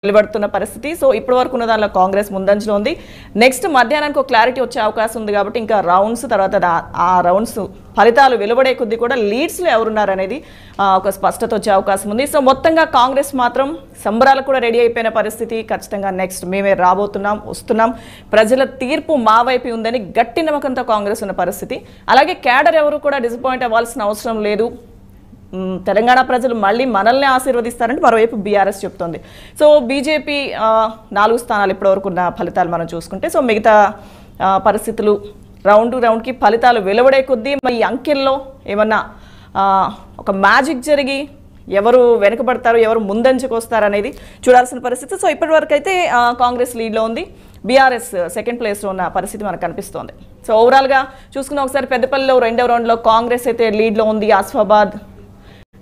వెలువడుతున్న పరిస్థితి. సో ఇప్పటి వరకు ఉన్న దానిలో కాంగ్రెస్ ముందంజలో ఉంది. నెక్స్ట్ మధ్యాహ్నానికి ఒక క్లారిటీ వచ్చే అవకాశం ఉంది కాబట్టి ఇంకా రౌండ్స్ తర్వాత ఆ రౌండ్స్ ఫలితాలు వెలువడే కొద్దీ కూడా లీడ్స్లో ఎవరున్నారు అనేది ఒక స్పష్టత వచ్చే అవకాశం ఉంది. సో మొత్తంగా కాంగ్రెస్ మాత్రం సంబరాలకు కూడా రెడీ అయిపోయిన పరిస్థితి. ఖచ్చితంగా నెక్స్ట్ మేమే రాబోతున్నాం, వస్తున్నాం, ప్రజల తీర్పు మా వైపు ఉందని గట్టి నమ్మకంతో కాంగ్రెస్ ఉన్న పరిస్థితి. అలాగే క్యాడర్ ఎవరు కూడా డిసప్పాయింట్ అవ్వాల్సిన అవసరం లేదు. తెలంగాణ ప్రజలు మళ్ళీ మనల్ని ఆశీర్వదిస్తారంటే మరోవైపు బీఆర్ఎస్ చెప్తోంది. సో బీజేపీ 4 స్థానాలు ఇప్పటివరకు ఉన్న ఫలితాలు మనం చూసుకుంటే, సో మిగతా పరిస్థితులు రౌండ్కి ఫలితాలు వెలువడే కొద్దీ మరి అంకెల్లో ఏమన్నా ఒక మ్యాజిక్ జరిగి ఎవరు వెనుకబడతారు, ఎవరు ముందంచుకు వస్తారు అనేది చూడాల్సిన పరిస్థితి. సో ఇప్పటివరకు అయితే కాంగ్రెస్ లీడ్లో ఉంది, బీఆర్ఎస్ సెకండ్ ప్లేస్లో ఉన్న పరిస్థితి మనకు కనిపిస్తోంది. సో ఓవరాల్గా చూసుకున్న ఒకసారి పెద్దపల్లిలో 2వ రౌండ్లో కాంగ్రెస్ అయితే లీడ్లో ఉంది. ఆసిఫాబాద్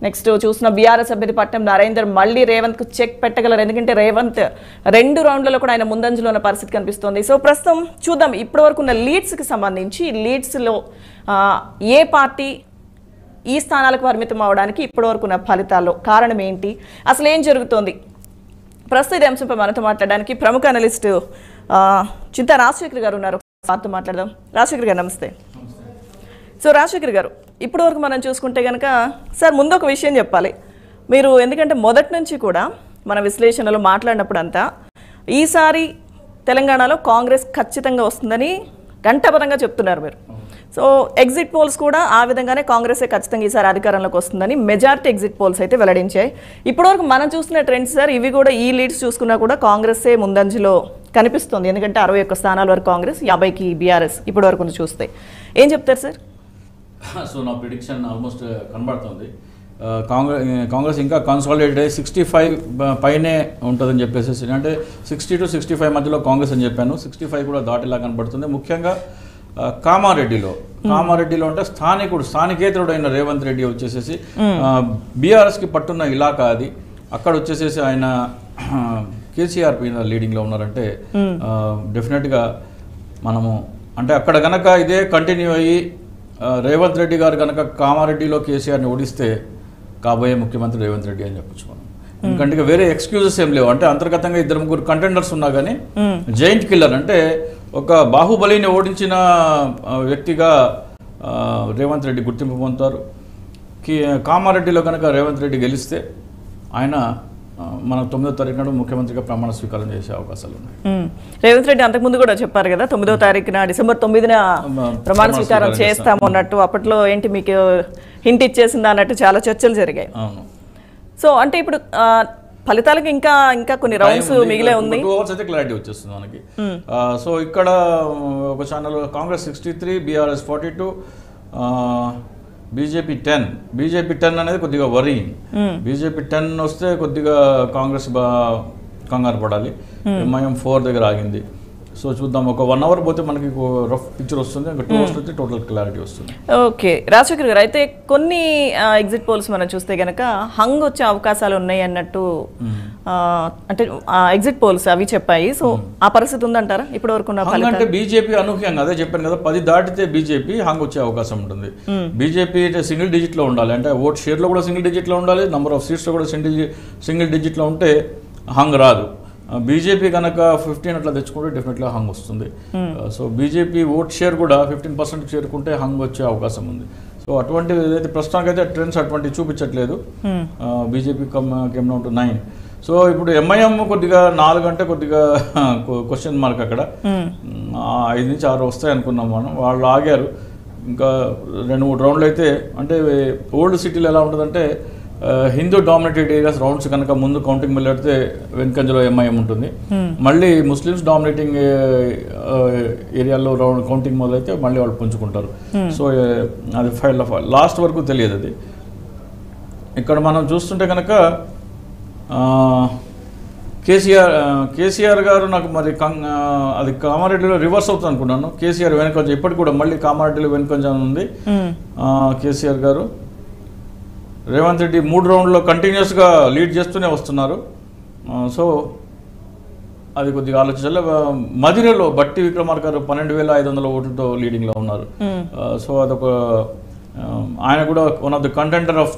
నెక్స్ట్ చూసిన బీఆర్ఎస్ అభ్యర్థి పట్నం నరేందర్ మళ్ళీ రేవంత్కు చెక్ పెట్టగలరు. ఎందుకంటే రేవంత్ 2 రౌండ్లలో కూడా ఆయన ముందంజలో ఉన్న పరిస్థితి కనిపిస్తోంది. సో ప్రస్తుతం చూద్దాం ఇప్పటి వరకు ఉన్న లీడ్స్కి సంబంధించి లీడ్స్లో ఏ పార్టీ ఈ స్థానాలకు పరిమితం అవడానికి ఇప్పటివరకు ఉన్న ఫలితాల్లో కారణం ఏంటి, అసలు ఏం జరుగుతోంది, ప్రస్తుత ఈ అంశంపై మనతో మాట్లాడడానికి ప్రముఖ అనలిస్టు చింతా రాజశేఖర్ గారు ఉన్నారు. వారితో మాట్లాడదాం. రాజశేఖర్ గారు నమస్తే. సో రాజశేఖర్ గారు, ఇప్పటి వరకు మనం చూసుకుంటే కనుక సార్ ముందు ఒక విషయం చెప్పాలి మీరు, ఎందుకంటే మొదటి నుంచి కూడా మన విశ్లేషణలో మాట్లాడినప్పుడు అంతా ఈసారి తెలంగాణలో కాంగ్రెస్ ఖచ్చితంగా వస్తుందని గంటపరంగా చెప్తున్నారు మీరు. సో ఎగ్జిట్ పోల్స్ కూడా ఆ విధంగానే కాంగ్రెసే ఖచ్చితంగా ఈసారి అధికారంలోకి వస్తుందని మెజారిటీ ఎగ్జిట్ పోల్స్ అయితే వెల్లడించాయి. ఇప్పటివరకు మనం చూస్తున్న ట్రెండ్స్ సార్ ఇవి కూడా, ఈ లీడ్స్ చూసుకున్నా కూడా కాంగ్రెస్సే ముందంజలో కనిపిస్తుంది. ఎందుకంటే 61 స్థానాల వరకు కాంగ్రెస్, 50కి బీఆర్ఎస్ ఇప్పటి వరకు చూస్తే ఏం చెప్తారు సార్? సో నా ప్రిడిక్షన్ ఆల్మోస్ట్ కనబడుతుంది. కాంగ్రెస్ ఇంకా కన్సాలిడేట్ అయ్యి 65 పైనే ఉంటుందని చెప్పేసి, అంటే 60 to 65 మధ్యలో కాంగ్రెస్ అని చెప్పాను. 65 కూడా దాటిలా కనబడుతుంది. ముఖ్యంగా కామారెడ్డిలో అంటే స్థానికేతరుడు అయిన రేవంత్ రెడ్డి వచ్చేసేసి బీఆర్ఎస్కి పట్టున్న ఇలాకా అది. అక్కడ వచ్చేసేసి ఆయన కేసీఆర్ పైన లీడింగ్లో ఉన్నారంటే డెఫినెట్గా మనము అంటే అక్కడ కనుక ఇదే కంటిన్యూ అయ్యి రేవంత్ రెడ్డి గారు కనుక కామారెడ్డిలో కేసీఆర్ని ఓడిస్తే కాబోయే ముఖ్యమంత్రి రేవంత్ రెడ్డి అని చెప్పొచ్చు మనం. ఎందుకంటే వేరే ఎక్స్క్యూజెస్ ఏం లేవు. అంటే అంతర్గతంగా 2-3 కంటెండర్స్ ఉన్నా కానీ జైంట్ కిల్లర్ అంటే ఒక బాహుబలిని ఓడించిన వ్యక్తిగా రేవంత్ రెడ్డి గుర్తింపు పొందుతారు. కామారెడ్డిలో కనుక రేవంత్ రెడ్డి గెలిస్తే ఆయన మన 9వ తారీఖు నాడు ముఖ్యమంత్రిగా ప్రమాణ స్వీకారం చేసే అవకాశాలు ఉన్నాయి. రేవంత్ రెడ్డి అంతకుముందు కూడా చెప్పారు కదా, 9వ తారీఖున డిసెంబర్ 9న ప్రమాణ స్వీకారం చేస్తాము అన్నట్టు. అప్పట్లో ఏంటి మీకు హింట్ ఇచ్చేసిందా అన్నట్టు చాలా చర్చలు జరిగాయి. అవును. సో అంటే ఇప్పుడు ఫలితాలకు ఇంకా కొన్ని రౌండ్స్ మిగిలే ఉంది. 2 అవర్స్ అయితే క్లారిటీ వచ్చేస్తుంది మనకి. సో ఇక్కడ ఒక ఛానల్ కాంగ్రెస్ 63, బీఆర్ఎస్ 42, బీజేపీ 10 అనేది కొద్దిగా వరీ. బీజేపీ 10 వస్తే కొద్దిగా కాంగ్రెస్ కంగారు పడాలి. ఎంఐఎం 4 దగ్గర ఆగింది. సో చూద్దాం, ఒక 1 అవర్ పోతే మనకి రఫ్ పిక్చర్ వస్తుంది. ఇంకా 2 అవర్స్ అయితే టోటల్ క్లారిటీ వస్తుంది. ఓకే రాజశేఖర్ గారు, అయితే కొన్ని ఎగ్జిట్ పోల్స్ మనం చూస్తే కనుక హంగ్ వచ్చే అవకాశాలు ఉన్నాయి అన్నట్టు అంటే ఎగ్జిట్ పోల్స్ అవి చెప్పాయి. సో ఆ పరిస్థితి ఉందంటారా ఇప్పటి వరకు? అంటే బీజేపీ అనూహ్యంగా అదే చెప్పాను కదా, 10 దాటితే బీజేపీ హంగ్ వచ్చే అవకాశం ఉంటుంది. బీజేపీ సింగిల్ డిజిట్లో ఉండాలి, అంటే ఓట్ షేర్లో కూడా సింగిల్ డిజిట్లో ఉండాలి, నెంబర్ ఆఫ్ సీట్స్లో కూడా సింగిల్ డిజిట్లో ఉంటే హంగ్ రాదు. బీజేపీ కనుక 15 అట్లా తెచ్చుకుంటే డెఫినెట్గా హంగ్ వస్తుంది. సో బీజేపీ ఓట్ షేర్ కూడా 15% చేరుకుంటే హంగ్ వచ్చే అవకాశం ఉంది. సో అటువంటి ఏదైతే ప్రస్తుతానికి అయితే ట్రెండ్స్ అటువంటి చూపించట్లేదు. BJP came down to 9. So ఇప్పుడు ఎంఐఎం కొద్దిగా 4 అంటే కొద్దిగా క్వశ్చన్ మార్క్. అక్కడ 5 నుంచి 6 వస్తాయి అనుకున్నాం మనం, వాళ్ళు ఆగారు. ఇంకా 2-3 రౌండ్లు అయితే, అంటే ఓల్డ్ సిటీలో ఎలా ఉంటుందంటే హిందూ డామినేటెడ్ ఏరియాస్ రౌండ్స్ కనుక ముందు కౌంటింగ్ మొదలెడితే వెనుకంజలో ఎంఐఎం ఉంటుంది. మళ్ళీ ముస్లిమ్స్ డామినేటింగ్ ఏరియాలో కౌంటింగ్ మొదలైతే మళ్ళీ వాళ్ళు పుంజుకుంటారు. సో అది లాస్ట్ వరకు తెలియదు అది. ఇక్కడ మనం చూస్తుంటే కనుక కేసీఆర్ గారు నాకు మరి అది కామారెడ్డిలో రివర్స్ అవుతుంది అనుకున్నాను. కేసీఆర్ వెనుకంజ ఇప్పటికి కూడా మళ్ళీ కామారెడ్డిలో వెనుకంజ ఉంది కేసీఆర్ గారు. రేవంత్ రెడ్డి 3 రౌండ్లో కంటిన్యూస్గా లీడ్ చేస్తూనే వస్తున్నారు. సో అది కొద్దిగా ఆలోచించాలి. మదిరలో బట్టి విక్రమార్క గారు 12,500 ఓట్లతో లీడింగ్లో ఉన్నారు. సో అదొక ఆయన కూడా one of the contender of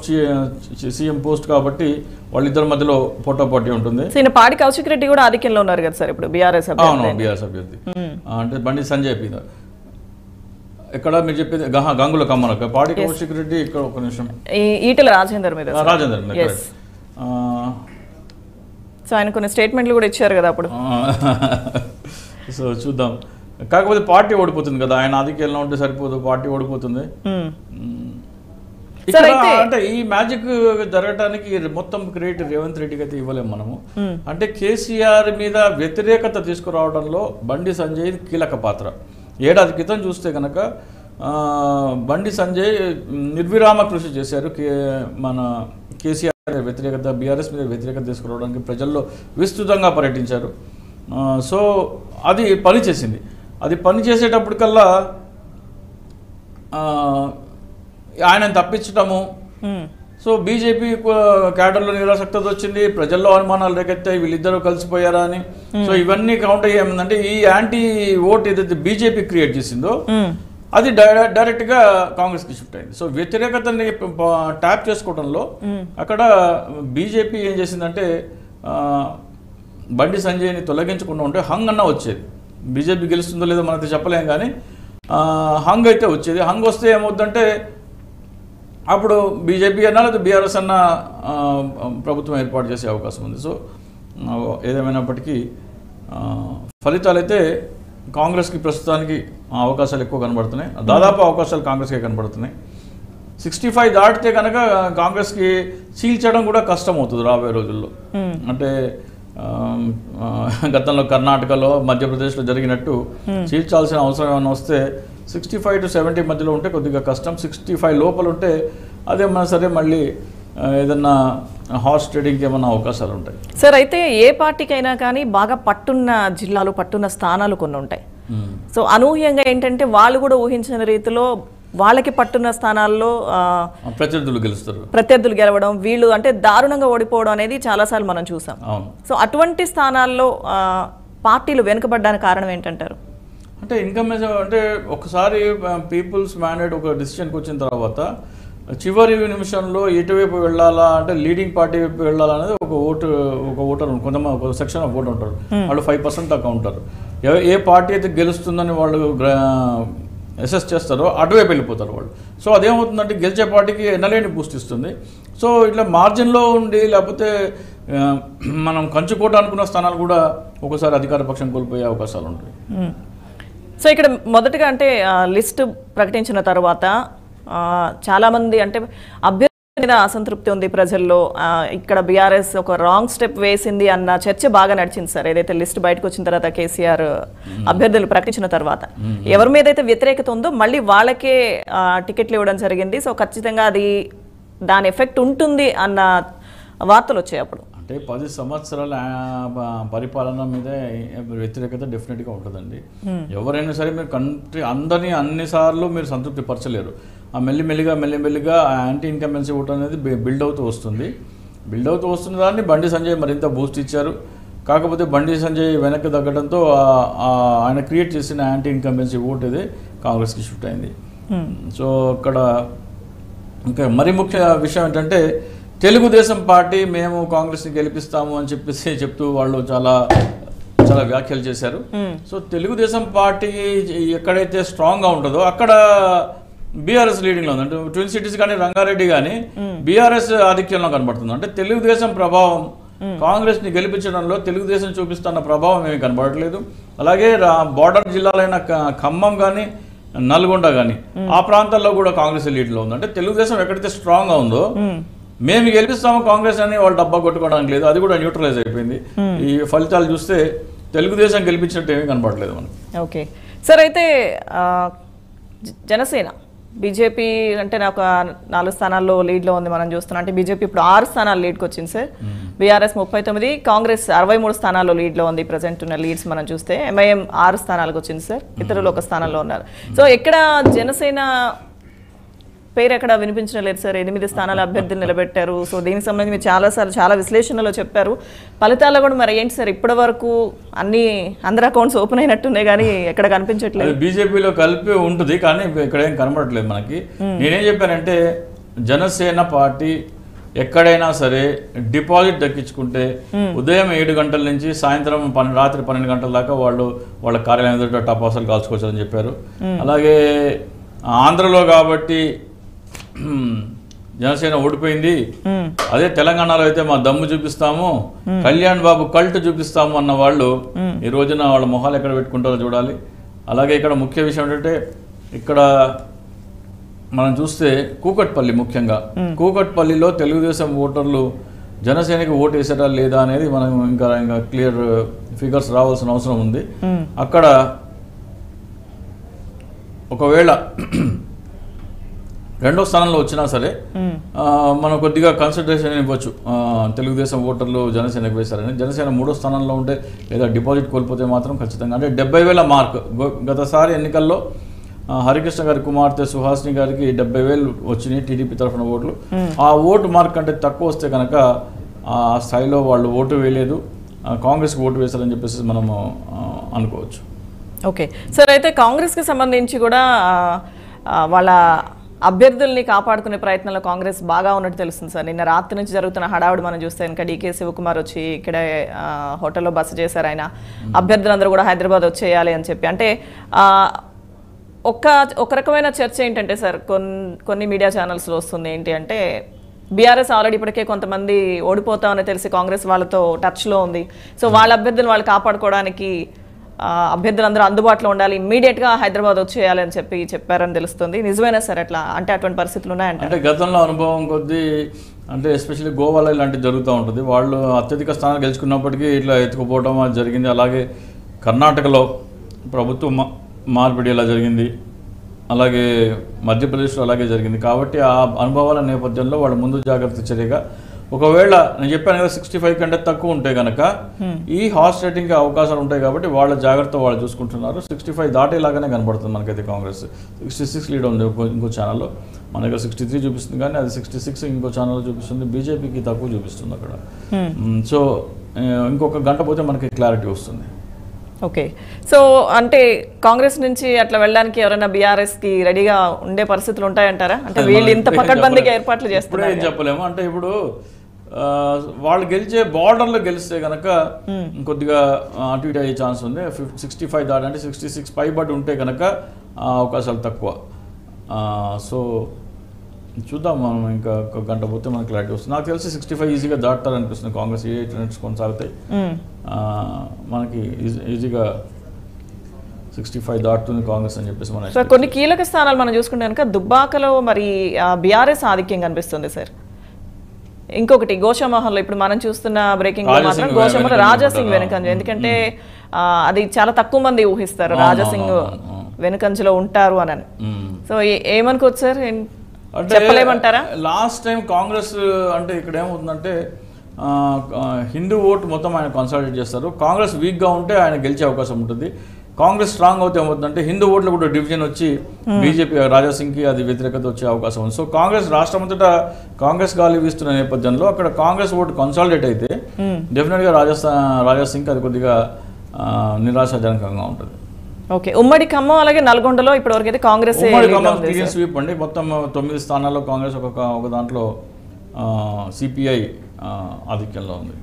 CM post కాబట్టి వాళ్ళిద్దరి మధ్యలో పోటాపోటీ ఉంటుంది. పాడి కౌశిక్ రెడ్డి కూడా ఆధిక్యంలో ఉన్నారు కదా సార్ ఇప్పుడు బీఆర్ఎస్ అభ్యర్థి అంటే బండి సంజయ్ మీద ఇక్కడ మీరు చెప్పేది గంగుల కమ్మనక పాడి కౌశిక్ రెడ్డి ఇక్కడ ఒక నిమిషం ఈటెల రాజేందర్ మీద సో ఆయన కొన్ని స్టేట్మెంట్లు కూడా ఇచ్చారు కదా అప్పుడు. సో చూద్దాం. కాకపోతే పార్టీ ఓడిపోతుంది కదా, ఆయన ఆధిక్యంలో ఉంటే సరిపోదు, పార్టీ ఓడిపోతుంది. అంటే ఈ మ్యాజిక్ జరగడానికి మొత్తం క్రెడిట్ రేవంత్ రెడ్డికి అయితే ఇవ్వలేము మనము. అంటే కేసీఆర్ మీద వ్యతిరేకత తీసుకురావడంలో బండి సంజయ్ కీలక పాత్ర. ఏడాది క్రితం చూస్తే కనుక బండి సంజయ్ నిర్విరామ కృషి చేశారు. మన కేసీఆర్ వ్యతిరేకత, బీఆర్ఎస్ మీద వ్యతిరేకత తీసుకురావడానికి ప్రజల్లో విస్తృతంగా పర్యటించారు. సో అది పనిచేసింది. అది పనిచేసేటప్పటికల్లా ఆయన తప్పించటము, సో బీజేపీ క్యాడర్లో నిరాసక్తత వచ్చింది, ప్రజల్లో అనుమానాలు రేకెత్తాయి, వీళ్ళిద్దరూ కలిసిపోయారా అని. సో ఇవన్నీ కౌంటర్ ఏమైందంటే ఈ యాంటీ ఓట్ ఏదైతే బీజేపీ క్రియేట్ చేసిందో అది డైరెక్ట్గా కాంగ్రెస్కి షిఫ్ట్ అయింది. సో వ్యతిరేకతని ట్యాప్ చేసుకోవడంలో అక్కడ బీజేపీ ఏం చేసిందంటే బండి సంజయ్ని తొలగించకుండా ఉంటే హంగ్ అన్న వచ్చేది. బీజేపీ గెలుస్తుందో లేదో మనకి చెప్పలేం, కానీ హంగ్ అయితే వచ్చేది. హంగ్ వస్తే ఏమవుతుందంటే అప్పుడు బీజేపీ అన్నా లేదా బీఆర్ఎస్ అన్న ప్రభుత్వం ఏర్పాటు చేసే అవకాశం ఉంది. సో ఏదేమైనప్పటికీ ఫలితాలు అయితే కాంగ్రెస్కి ప్రస్తుతానికి అవకాశాలు ఎక్కువ కనబడుతున్నాయి. దాదాపు అవకాశాలు కాంగ్రెస్కే కనబడుతున్నాయి. 65 దాటితే కనుక కాంగ్రెస్కి చీల్చడం కూడా కష్టం అవుతుంది రాబోయే రోజుల్లో. అంటే గతంలో కర్ణాటకలో, మధ్యప్రదేశ్లో జరిగినట్టు చీల్చాల్సిన అవసరం ఏమైనా వస్తే 65 to 70 మధ్యలో ఉంటే కొద్దిగా కష్టం. 65 లోపల ఉంటే అదేమన్నా సరే మళ్ళీ ఏదన్నా హార్స్ ట్రేడింగ్కి ఏమన్నా అవకాశాలు ఉంటాయి. సార్ అయితే ఏ పార్టీకైనా కానీ బాగా పట్టున్న జిల్లాలు, పట్టున్న స్థానాలు కొన్ని ఉంటాయి. సో అనూహ్యంగా ఏంటంటే వాళ్ళు కూడా ఊహించిన రీతిలో వాళ్ళకి పట్టున్న స్థానాల్లో ప్రత్యర్థులు గెలవడం, వీళ్ళు అంటే దారుణంగా ఓడిపోవడం అనేది చాలాసార్లు మనం చూసాం. సో అటువంటి స్థానాల్లో పార్టీలు వెనుకబడ్డానికి కారణం ఏంటంటారు? అంటే ఇన్కమ్ అంటే ఒకసారి పీపుల్స్ మ్యాండేట్ ఒక డిసిషన్కి వచ్చిన తర్వాత చివరి నిమిషంలో ఎటువైపు వెళ్ళాలా, అంటే లీడింగ్ పార్టీ వైపు వెళ్ళాలా అనేది ఒక ఓటర్ కొంతమంది ఒక సెక్షన్ ఆఫ్ ఓటర్ ఉంటారు. వాళ్ళు 5% దాకా ఉంటారు. ఏ పార్టీ అయితే గెలుస్తుందని వాళ్ళు అసెస్ చేస్తారో అటువైపు వెళ్ళిపోతారు వాళ్ళు. సో అదేమవుతుందంటే గెలిచే పార్టీకి ఎనలేని బూస్ట్ ఇస్తుంది. సో ఇట్లా మార్జిన్లో ఉండి లేకపోతే మనం కంచుకోట అనుకున్న స్థానాలు కూడా ఒకసారి అధికార పక్షం కోల్పోయే అవకాశాలు ఉంటాయి. సో ఇక్కడ మొదటగా అంటే లిస్ట్ ప్రకటించిన తర్వాత చాలామంది అంటే అభ్యర్థి మీద అసంతృప్తి ఉంది ప్రజల్లో. ఇక్కడ బీఆర్ఎస్ ఒక రాంగ్ స్టెప్ వేసింది అన్న చర్చ బాగా నడిచింది సార్. ఏదైతే లిస్ట్ బయటకు వచ్చిన తర్వాత కేసీఆర్ అభ్యర్థులు ప్రకటించిన తర్వాత ఎవరి మీద అయితే వ్యతిరేకత ఉందో మళ్ళీ వాళ్ళకే టికెట్లు ఇవ్వడం జరిగింది. సో ఖచ్చితంగా అది దాని ఎఫెక్ట్ ఉంటుంది అన్న వార్తలు వచ్చాయి అప్పుడు. అంటే 10 సంవత్సరాల పరిపాలన మీద వ్యతిరేకత డెఫినెట్గా ఉంటుందండి. ఎవరైనా సరే మీరు అందరినీ అన్నిసార్లు మీరు సంతృప్తి పరచలేరు. ఆ మెల్లిమెల్లిగా యాంటీ ఇన్కంబెన్సీ ఓటు అనేది బిల్డ్ అవుతూ వస్తుంది. దాన్ని బండి సంజయ్ మరింత బూస్ట్ ఇచ్చారు. కాకపోతే బండి సంజయ్ వెనక్కి తగ్గడంతో ఆయన క్రియేట్ చేసిన యాంటీ ఇన్కంబెన్సీ ఓటు ఇది కాంగ్రెస్కి షిఫ్ట్ అయింది. సో అక్కడ ఇంకా మరి ముఖ్య విషయం ఏంటంటే తెలుగుదేశం పార్టీ మేము కాంగ్రెస్ని గెలిపిస్తాము అని చెప్తూ వాళ్ళు చాలా వ్యాఖ్యలు చేశారు. సో తెలుగుదేశం పార్టీ ఎక్కడైతే స్ట్రాంగ్గా ఉంటుందో అక్కడ బీఆర్ఎస్ లీడింగ్లో ఉంది. అంటే ట్విన్ సిటీస్ కానీ రంగారెడ్డి కానీ బీఆర్ఎస్ ఆధిక్యంలో కనబడుతుంది. అంటే తెలుగుదేశం ప్రభావం కాంగ్రెస్ని గెలిపించడంలో తెలుగుదేశం చూపిస్తున్న ప్రభావం ఏమీ కనబడట్లేదు. అలాగే బార్డర్ జిల్లాలైన ఖమ్మం కానీ నల్గొండ కానీ ఆ ప్రాంతాల్లో కూడా కాంగ్రెస్ లీడ్లో ఉంది. అంటే తెలుగుదేశం ఎక్కడైతే స్ట్రాంగ్గా ఉందో మేము గెలిపిస్తాము కాంగ్రెస్ అని వాళ్ళు డబ్బా కొట్టుకోవడానికి లేదు, అది కూడా న్యూట్రలైజ్ అయిపోయింది. ఈ ఫలితాలు చూస్తే తెలుగుదేశం గెలిపించినట్టు ఏమీ కనబడలేదు మనకి. ఓకే సార్, అయితే జనసేన బీజేపీ అంటే నాకు 4 స్థానాల్లో లీడ్లో ఉంది మనం చూస్తున్నాం. అంటే బీజేపీ ఇప్పుడు 6 స్థానాలు లీడ్కి వచ్చింది సార్. బీఆర్ఎస్ 39, కాంగ్రెస్ 63 స్థానాల్లో లీడ్లో ఉంది. ప్రజెంట్ ఉన్న లీడ్స్ మనం చూస్తే ఎంఐఎం 6 స్థానాలకు వచ్చింది సార్, ఇతరులు 1 స్థానంలో ఉన్నారు. సో ఎక్కడ జనసేన పేరు ఎక్కడ వినిపించడం లేదు సార్. 8 స్థానాల అభ్యర్థులు నిలబెట్టారు. సో దీనికి సంబంధించి మీరు చాలా విశ్లేషణలో చెప్పారు. ఫలితాల్లో కూడా మరి ఏంటి సార్, ఇప్పటి వరకు అందరి అకౌంట్స్ ఓపెన్ అయినట్టున్నాయి కానీ ఎక్కడ కనిపించట్లేదు. బీజేపీలో కలిపి ఉంటుంది కానీ ఇక్కడ ఏం కనబడట్లేదు మనకి. నేనేం చెప్పానంటే జనసేన పార్టీ ఎక్కడైనా సరే డిపాజిట్ దక్కించుకుంటే ఉదయం 7 గంటల నుంచి సాయంత్రం రాత్రి 12 గంటల దాకా వాళ్ళ కార్యాలయం ఎదుట టపాసాలు కాల్చుకోవచ్చు అని చెప్పారు. అలాగే ఆంధ్రలో కాబట్టి జనసేన ఓడిపోయింది, అదే తెలంగాణలో అయితే మా దమ్ము చూపిస్తాము, కళ్యాణ్ బాబు కల్ట్ చూపిస్తాము అన్న వాళ్ళు ఈ రోజున వాళ్ళ మొహాలు ఎక్కడ పెట్టుకుంటారో చూడాలి. అలాగే ఇక్కడ ముఖ్య విషయం ఏంటంటే ఇక్కడ మనం చూస్తే కూకట్పల్లి, ముఖ్యంగా కూకట్పల్లిలో తెలుగుదేశం ఓటర్లు జనసేనకి ఓటు వేసారా లేదా అనేది మనం ఇంకా క్లియర్ ఫిగర్స్ రావాల్సిన అవసరం ఉంది. అక్కడ ఒకవేళ 2వ స్థానంలో వచ్చినా సరే మనం కొద్దిగా కన్సిడరేషన్ ఇవ్వచ్చు, తెలుగుదేశం ఓటర్లు జనసేనకు వేశారని. జనసేన 3వ స్థానంలో ఉంటే లేదా డిపాజిట్ కోల్పోతే మాత్రం ఖచ్చితంగా అంటే 70,000 మార్క్. గతసారి ఎన్నికల్లో హరికృష్ణ గారి కుమార్తె సుహాసిని గారికి 70,000 వచ్చినాయి టీడీపీ తరఫున ఓట్లు. ఆ ఓటు మార్క్ అంటే తక్కువ వస్తే కనుక ఆ స్థాయిలో వాళ్ళు ఓటు వేయలేదు, కాంగ్రెస్కి ఓటు వేశారని చెప్పేసి మనము అనుకోవచ్చు. ఓకే సార్, అయితే కాంగ్రెస్కి సంబంధించి కూడా వాళ్ళ అభ్యర్థుల్ని కాపాడుకునే ప్రయత్నంలో కాంగ్రెస్ బాగా ఉన్నట్టు తెలుస్తుంది సార్. నిన్న రాత్రి నుంచి జరుగుతున్న హడావుడి మనం చూస్తే ఇంకా డీకే శివకుమార్ వచ్చి ఇక్కడే హోటల్లో బస చేశారు. ఆయన అభ్యర్థులందరూ కూడా హైదరాబాద్ వచ్చేయాలి అని చెప్పి. అంటే ఒక రకమైన చర్చ ఏంటంటే సార్, కొన్ని మీడియా ఛానల్స్లో వస్తుంది ఏంటి అంటే బీఆర్ఎస్ ఆల్రెడీ ఇప్పటికే కొంతమంది ఓడిపోతామని తెలిసి కాంగ్రెస్ వాళ్ళతో టచ్లో ఉంది. సో వాళ్ళ అభ్యర్థులను వాళ్ళు కాపాడుకోవడానికి అభ్యర్థులందరూ అందుబాటులో ఉండాలి, ఇమ్మీడియట్గా హైదరాబాద్ వచ్చేయాలి అని చెప్పారని తెలుస్తుంది. నిజమేనా సార్ అట్లా? అంటే అటువంటి పరిస్థితులు ఉన్నాయంటే అంటే గతంలో అనుభవం కొద్దీ అంటే ఎస్పెషల్లీ గోవాలో ఇలాంటివి జరుగుతూ ఉంటుంది. వాళ్ళు అత్యధిక స్థానాలు గెలుచుకున్నప్పటికీ ఇట్లా ఎత్తుకుపోవడం జరిగింది. అలాగే కర్ణాటకలో ప్రభుత్వం మార్పిడి ఇలా జరిగింది, అలాగే మధ్యప్రదేశ్లో అలాగే జరిగింది. కాబట్టి ఆ అనుభవాల నేపథ్యంలో వాళ్ళు ముందు జాగ్రత్త చర్యగా ఒకవేళ నేను చెప్పాను కదా 65 కంటే తక్కువ ఉంటే కనుక ఈ హార్స్ రేటింగ్కి అవకాశాలు ఉంటాయి. కాబట్టి వాళ్ళ జాగ్రత్త వాళ్ళు చూసుకుంటున్నారు. 65 దాటేలాగానే కనబడుతుంది మనకైతే. కాంగ్రెస్ 66 లీడ్ ఉంది ఇంకో ఛానల్లో, మన దగ్గర 63 చూపిస్తుంది కానీ అది 66 ఇంకో ఛానల్లో చూపిస్తుంది. బీజేపీకి తక్కువ చూపిస్తుంది అక్కడ. సో ఇంకొక గంట పోతే మనకి క్లారిటీ వస్తుంది. ఓకే, సో అంటే కాంగ్రెస్ నుంచి అట్లా వెళ్ళడానికి ఎవరైనా బీఆర్ఎస్కి రెడీగా ఉండే పరిస్థితులు ఉంటాయంటారా? అంటే వీళ్ళు ఇంత పకడ్బందీగా ఏర్పాట్లు చేస్తున్నారు. ఏం చెప్పలేము. అంటే ఇప్పుడు వాళ్ళు గెలిచే బార్డర్లో గెలిస్తే కనుక కొద్దిగా అటు ఇటు అయ్యే ఛాన్స్ ఉంది. 65 దాటి అంటే 66 పైబడి ఉంటే కనుక అవకాశాలు తక్కువ. సో చూద్దాం, మనం ఇంకా ఒక గంట పోతే మనకు క్లారిటీ వస్తుంది. నాకు తెలిసి 65 ఈజీగా దాటుతారనిపిస్తుంది కాంగ్రెస్. ఏ ట్రెండ్స్ కొనసాగుతాయి మనకి ఈజీగా 65 దాటుతుంది కాంగ్రెస్ అని చెప్పేసి మనం. సార్ కొన్ని కీలక స్థానాలు మనం చూసుకుంటే కనుక దుబ్బాకలో మరి బీఆర్ఎస్ ఆధిక్యం కనిపిస్తుంది సార్. ఇంకొకటి గోషామహల్లో ఇప్పుడు మనం చూస్తున్న బ్రేకింగ్ మాత్రం గోషామహల్ రాజాసింగ్ వెనుకంజ, ఎందుకంటే అది చాలా తక్కువ మంది ఊహిస్తారు రాజాసింగ్ వెనుకంజలో ఉంటారు అని. సో ఏమనుకోవచ్చు సార్, చెప్పలేమంటారా? లాస్ట్ టైం కాంగ్రెస్ అంటే ఇక్కడ ఏమవుతుందంటే హిందూ ఓటు మొత్తం ఆయన కన్సాలిడేట్ చేస్తారు. కాంగ్రెస్ వీక్గా ఉంటే ఆయన గెలిచే అవకాశం ఉంటుంది. కాంగ్రెస్ స్ట్రాంగ్ అవుతే ఏమవుతుందంటే హిందూ ఓట్లు కూడా డివిజన్ వచ్చి బీజేపీ రాజాసింగ్కి అది వ్యతిరేకత వచ్చే అవకాశం ఉంది. సో కాంగ్రెస్ రాష్ట్రమంతటా కాంగ్రెస్ గాలి వీస్తున్న నేపథ్యంలో అక్కడ కాంగ్రెస్ ఓటు కన్సాలిడేట్ అయితే డెఫినెట్గా రాజాసింగ్కి అది కొద్దిగా నిరాశాజనకంగా ఉంటుంది. ఓకే, ఉమ్మడి ఖమ్మం అలాగే నల్గొండలో ఇప్పటివరకు అయితే కాంగ్రెస్ క్లీన్ స్వీప్ అండి. మొత్తం 9 స్థానాల్లో కాంగ్రెస్ ఒక దాంట్లో సిపిఐ ఆధిక్యంలో ఉంది.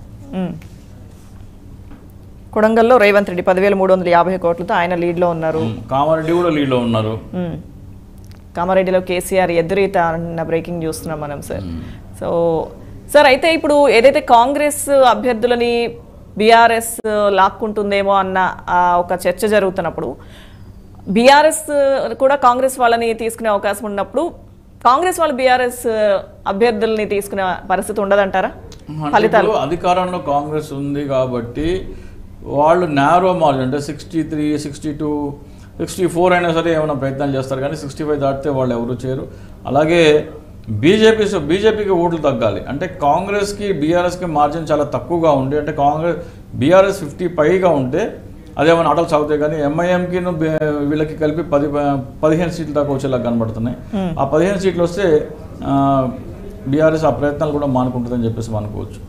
కొడంగల్లో రేవంత్ రెడ్డి 10,350 కోట్లతో ఆయన లీడ్లో ఉన్నారు. కామారెడ్డి కూడా లీడ్లో ఉన్నారు. కామారెడ్డిలో కేసీఆర్ ఎదురీత అన్న బ్రేకింగ్ చూస్తున్నాం మనం సార్. సో సార్ అయితే ఇప్పుడు ఏదైతే కాంగ్రెస్ అభ్యర్థులని బీఆర్ఎస్ లాక్కుంటుందేమో అన్న ఒక చర్చ జరుగుతున్నప్పుడు బీఆర్ఎస్ కూడా కాంగ్రెస్ వాళ్ళని తీసుకునే అవకాశం ఉన్నప్పుడు కాంగ్రెస్ వాళ్ళు బీఆర్ఎస్ అభ్యర్థుల్ని తీసుకునే పరిస్థితి ఉండదంటారా? ఫలితాలు అధికారంలో కాంగ్రెస్ ఉంది కాబట్టి వాళ్ళు నేరో మార్జిన్ అంటే 63, 62, 64 అయినా సరే ఏమైనా ప్రయత్నాలు చేస్తారు కానీ 65 దాటితే వాళ్ళు ఎవరు చేయరు. అలాగే బీజేపీకి ఓట్లు తగ్గాలి అంటే కాంగ్రెస్కి బీఆర్ఎస్కి మార్జిన్ చాలా తక్కువగా ఉండి అంటే బీఆర్ఎస్ 50 పైగా ఉంటే అదేమన్నా ఆటలు సాగుతాయి. కానీ ఎంఐఎంకి వీళ్ళకి కలిపి 15 సీట్లు దాకా వచ్చేలా కనబడుతున్నాయి. ఆ 15 సీట్లు వస్తే బీఆర్ఎస్ ఆ ప్రయత్నాలు కూడా మానుకుంటుందని చెప్పేసి అనుకోవచ్చు.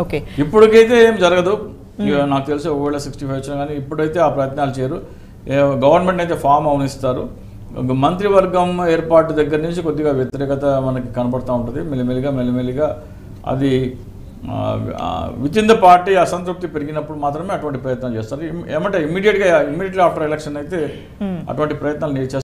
ఓకే, ఇప్పటికైతే ఏం జరగదు. నాకు తెలిసి ఒకవేళ 65 వచ్చినా కానీ ఇప్పుడైతే ఆ ప్రయత్నాలు చేయరు. గవర్నమెంట్ అయితే ఫామ్ అవనిస్తారు. మంత్రివర్గం ఏర్పాటు దగ్గర నుంచి కొద్దిగా వ్యతిరేకత మనకి కనబడుతూ ఉంటుంది. మెల్లిమెల్లిగా అది విత్ ఇన్ ద పార్టీ అసంతృప్తి పెరిగినప్పుడు మాత్రమే అటువంటి ప్రయత్నాలు చేస్తారు. ఇమ్మీడియట్లీ ఆఫ్టర్ ఎలక్షన్ అయితే అటువంటి ప్రయత్నాలు చేస్తారు.